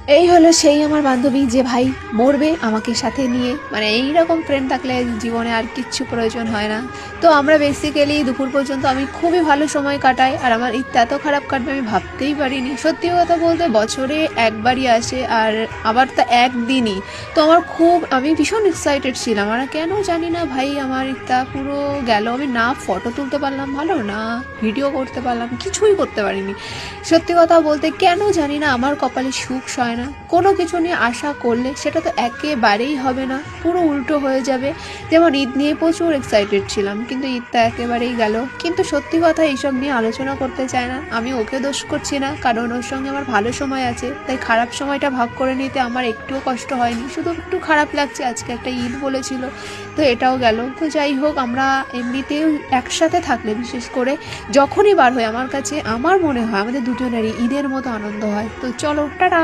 এই হলো সেই আমার বান্ধবী যে ভাই মরবে আমাকে সাথে নিয়ে, মানে এইরকম ফ্রেন্ড থাকলে জীবনে আর কিচ্ছু প্রয়োজন হয় না। তো আমরা বেসিক্যালি দুপুর পর্যন্ত আমি খুবই ভালো সময় কাটাই, আর আমার ঈদটা এত খারাপ কাটবে আমি ভাবতেই পারিনি। সত্যি কথা বলতে বছরে একবারই আসে, আর আবার তা একদিনই। তো আমি ভীষণ এক্সাইটেড ছিলাম, আর কেন জানি না ভাই আমার ঈদটা পুরো গেল। আমি না ফটো তুলতে পারলাম ভালো, না ভিডিও করতে পারলাম, কিছুই করতে পারিনি। সত্যি কথা বলতে কেন জানি না আমার কপালে সুখ সয় না। কোনো কিছু নিয়ে আশা করলে সেটা তো একেবারেই হবে না, পুরো উল্টো হয়ে যাবে। যেমন ঈদ নিয়ে প্রচুর এক্সাইটেড ছিলাম, কিন্তু ঈদটা একেবারেই গেল। কিন্তু সত্যি কথা এইসব নিয়ে আলোচনা করতে চায় না। আমি ওকে দোষ করছি না, কারণ ওর সঙ্গে আমার ভালো সময় আছে, তাই খারাপ সময়টা ভাগ করে নিতে আমার একটুও কষ্ট হয়নি। শুধু একটু খারাপ লাগছে আজকে একটা ঈদ বলেছিল, তো এটাও গেল। তো যাই হোক, আমরা এমনিতেও একসাথে থাকলে বিশেষ করে যখনই বার হয় আমার কাছে আমার মনে হয় আমাদের দুজনেরই ঈদের মতো আনন্দ হয়। তো চলো, টাটা।